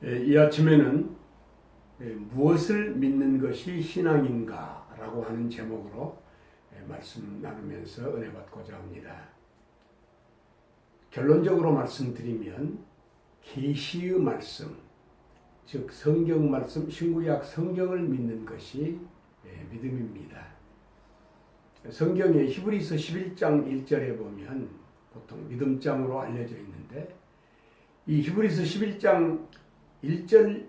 이 아침에는 무엇을 믿는 것이 신앙인가 라고 하는 제목으로 말씀 나누면서 은혜 받고자 합니다. 결론적으로 말씀드리면 계시의 말씀, 즉 성경 말씀, 신구약 성경을 믿는 것이 믿음입니다. 성경의 히브리서 11장 1절에 보면 보통 믿음장으로 알려져 있는데, 이 히브리서 11장 1절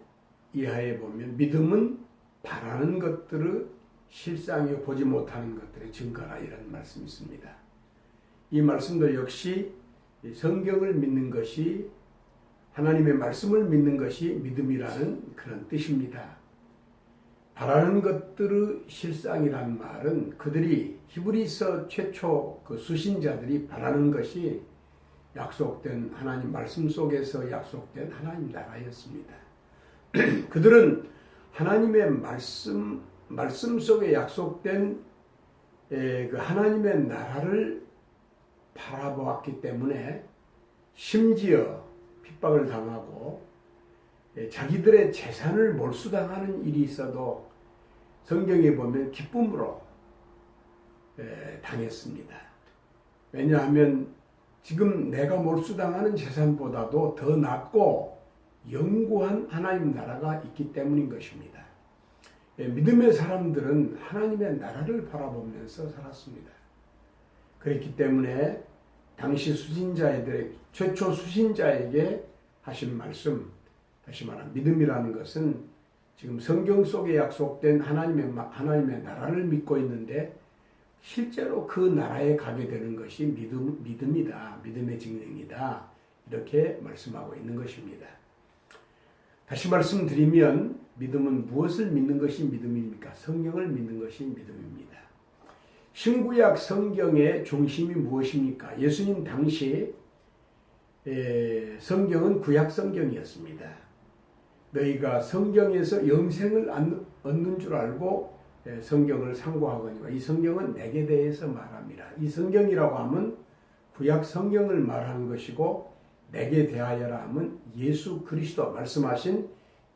이하에 보면 믿음은 바라는 것들을 실상에 보지 못하는 것들의 증거라, 이런 말씀이 있습니다. 이 말씀도 역시 성경을 믿는 것이, 하나님의 말씀을 믿는 것이 믿음이라는 그런 뜻입니다. 바라는 것들의 실상이란 말은 그들이 히브리서 최초 그 수신자들이 바라는 것이 약속된 하나님 말씀 속에서 약속된 하나님 나라였습니다. 그들은 하나님의 말씀 속에 약속된 그 하나님의 나라를 바라보았기 때문에 심지어 핍박을 당하고 자기들의 재산을 몰수당하는 일이 있어도 성경에 보면 기쁨으로 당했습니다. 왜냐하면 지금 내가 몰수당하는 재산보다도 더 낫고 영구한 하나님 나라가 있기 때문인 것입니다. 믿음의 사람들은 하나님의 나라를 바라보면서 살았습니다. 그렇기 때문에 당시 수신자들의 최초 수신자에게 하신 말씀, 다시 말하면 믿음이라는 것은 지금 성경 속에 약속된 하나님의 나라를 믿고 있는데 실제로 그 나라에 가게 되는 것이 믿음이다, 믿음의 증명이다, 이렇게 말씀하고 있는 것입니다. 다시 말씀드리면 믿음은 무엇을 믿는 것이 믿음입니까? 성경을 믿는 것이 믿음입니다. 신구약 성경의 중심이 무엇입니까? 예수님 당시 성경은 구약 성경이었습니다. 너희가 성경에서 영생을 얻는 줄 알고 성경을 상고하거니와 이 성경은 내게 대해서 말합니다. 이 성경이라고 하면 구약 성경을 말하는 것이고, 내게 대하여라 하면 예수 그리스도, 말씀하신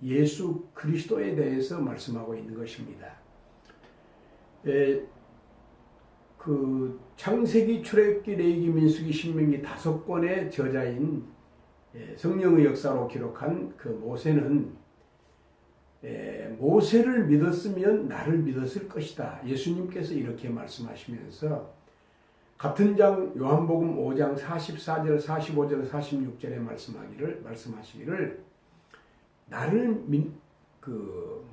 예수 그리스도에 대해서 말씀하고 있는 것입니다. 그 창세기, 출애굽기, 레위기, 민수기, 신명기 5권의 저자인 성령의 역사로 기록한 그 모세는 모세를 믿었으면 나를 믿었을 것이다, 예수님께서 이렇게 말씀하시면서 같은 장 요한복음 5장 44절, 45절, 46절에 말씀하시기를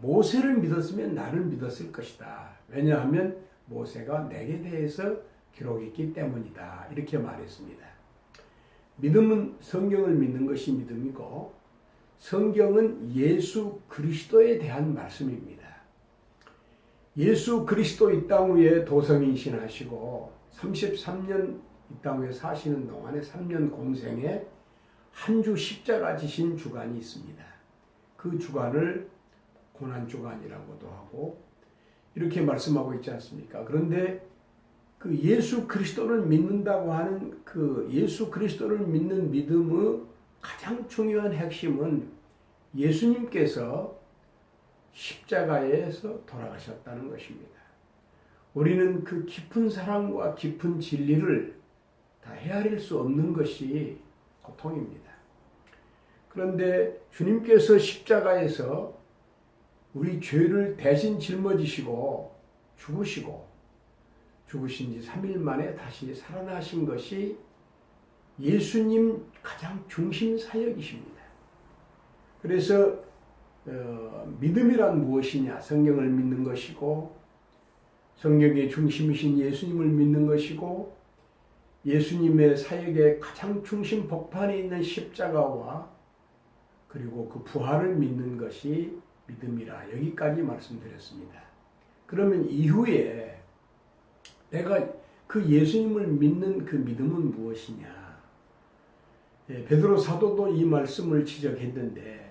모세를 믿었으면 나를 믿었을 것이다. 왜냐하면 모세가 내게 대해서 기록했기 때문이다, 이렇게 말했습니다. 믿음은 성경을 믿는 것이 믿음이고, 성경은 예수 그리스도에 대한 말씀입니다. 예수 그리스도 이 땅 위에 도성인신하시고 33년 이 땅 위에 사시는 동안에 3년 공생에 한 주 십자가 지신 주간이 있습니다. 그 주간을 고난주간이라고도 하고 이렇게 말씀하고 있지 않습니까? 그런데 그 예수 그리스도를 믿는다고 하는 그 예수 그리스도를 믿는 믿음의 가장 중요한 핵심은 예수님께서 십자가에서 돌아가셨다는 것입니다. 우리는 그 깊은 사랑과 깊은 진리를 다 헤아릴 수 없는 것이 고통입니다. 그런데 주님께서 십자가에서 우리 죄를 대신 짊어지시고 죽으신 지 3일 만에 다시 살아나신 것이 예수님 가장 중심 사역이십니다. 그래서 믿음이란 무엇이냐? 성경을 믿는 것이고, 성경의 중심이신 예수님을 믿는 것이고, 예수님의 사역의 가장 중심 복판에 있는 십자가와 그리고 그 부활을 믿는 것이 믿음이라, 여기까지 말씀드렸습니다. 그러면 이후에 내가 그 예수님을 믿는 그 믿음은 무엇이냐? 베드로 사도도 이 말씀을 지적했는데,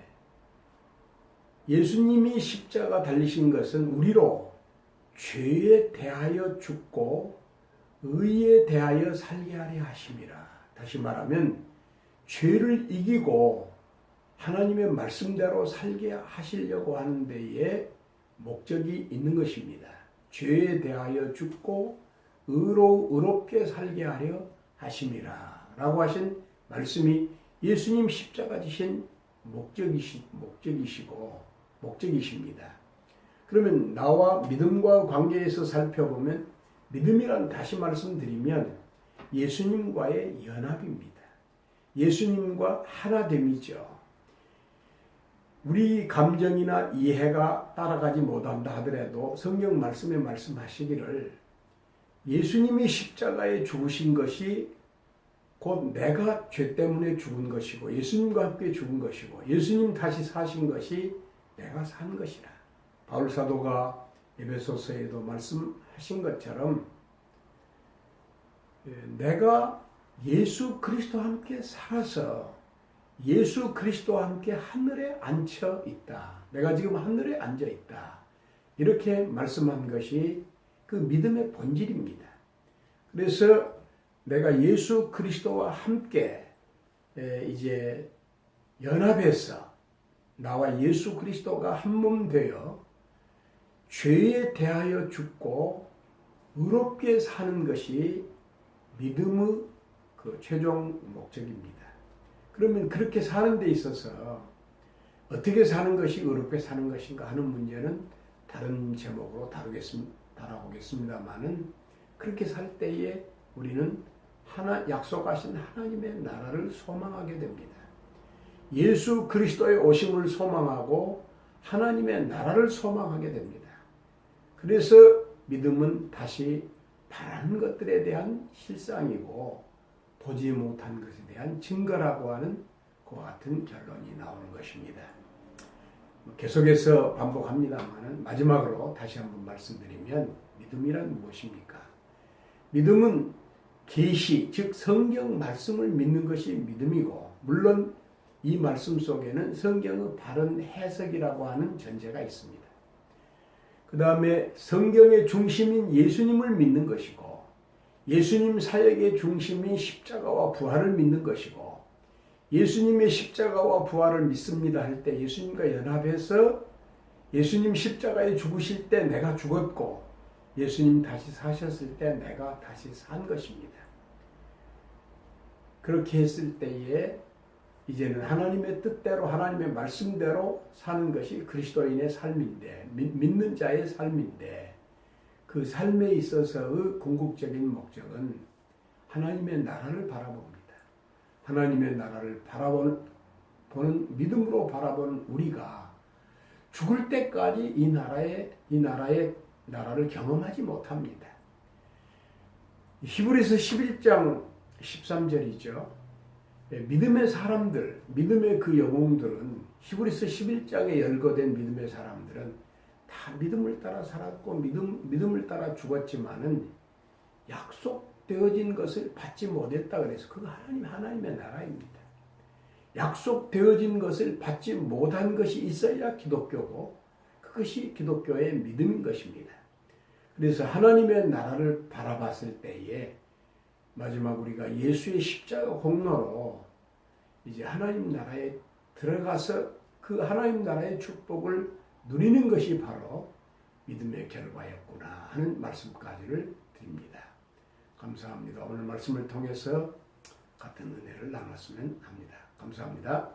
예수님이 십자가 달리신 것은 우리로 죄에 대하여 죽고 의에 대하여 살게 하려 하심이라. 다시 말하면 죄를 이기고 하나님의 말씀대로 살게 하시려고 하는 데에 목적이 있는 것입니다. 죄에 대하여 죽고 의롭게 살게 하려 하심이라 라고 하신 말씀이 예수님 십자가 지신 목적이십니다. 그러면 나와 믿음과 관계에서 살펴보면 믿음이란 다시 말씀드리면 예수님과의 연합입니다. 예수님과 하나됨이죠. 우리 감정이나 이해가 따라가지 못한다 하더라도 성경 말씀에 말씀하시기를 예수님이 십자가에 죽으신 것이 곧 내가 죄 때문에 죽은 것이고 예수님과 함께 죽은 것이고 예수님 다시 사신 것이 내가 산 것이라. 바울 사도가 에베소서에도 말씀하신 것처럼 내가 예수 그리스도와 함께 살아서 예수 그리스도와 함께 하늘에 앉혀 있다. 내가 지금 하늘에 앉아 있다. 이렇게 말씀한 것이 그 믿음의 본질입니다. 그래서 내가 예수 그리스도와 함께 이제 연합해서 나와 예수 그리스도가 한 몸 되어 죄에 대하여 죽고 의롭게 사는 것이 믿음의 그 최종 목적입니다. 그러면 그렇게 사는 데 있어서 어떻게 사는 것이 의롭게 사는 것인가 하는 문제는 다른 제목으로 다뤄보겠습니다만은 그렇게 살 때에 우리는 약속하신 하나님의 나라를 소망하게 됩니다. 예수 그리스도의 오심을 소망하고 하나님의 나라를 소망하게 됩니다. 그래서 믿음은 다시 바라는 것들에 대한 실상이고 보지 못한 것에 대한 증거라고 하는 그와 같은 결론이 나오는 것입니다. 계속해서 반복합니다만 마지막으로 다시 한번 말씀드리면 믿음이란 무엇입니까? 믿음은 계시, 즉 성경 말씀을 믿는 것이 믿음이고 물론 이 말씀 속에는 성경의 바른 해석이라고 하는 전제가 있습니다. 그 다음에 성경의 중심인 예수님을 믿는 것이고 예수님 사역의 중심인 십자가와 부활을 믿는 것이고 예수님의 십자가와 부활을 믿습니다 할 때 예수님과 연합해서 예수님 십자가에 죽으실 때 내가 죽었고 예수님 다시 사셨을 때 내가 다시 산 것입니다. 그렇게 했을 때에 이제는 하나님의 뜻대로 하나님의 말씀대로 사는 것이 그리스도인의 삶인데 믿는 자의 삶인데 그 삶에 있어서의 궁극적인 목적은 하나님의 나라를 바라봅니다. 하나님의 나라를 보는 믿음으로 바라보는 우리가 죽을 때까지 이 나라를 경험하지 못합니다. 히브리서 11장 13절이죠. 믿음의 사람들, 믿음의 그 영웅들은 히브리서 11장에 열거된 믿음의 사람들은 다 믿음을 따라 살았고 믿음을 따라 죽었지만은 약속되어진 것을 받지 못했다 그래서 그거 하나님의 나라입니다. 약속되어진 것을 받지 못한 것이 있어야 기독교고 그것이 기독교의 믿음인 것입니다. 그래서 하나님의 나라를 바라봤을 때에 마지막 우리가 예수의 십자가 공로로 이제 하나님 나라에 들어가서 그 하나님 나라의 축복을 누리는 것이 바로 믿음의 결과였구나 하는 말씀까지를 드립니다. 감사합니다. 오늘 말씀을 통해서 같은 은혜를 나눴으면 합니다. 감사합니다.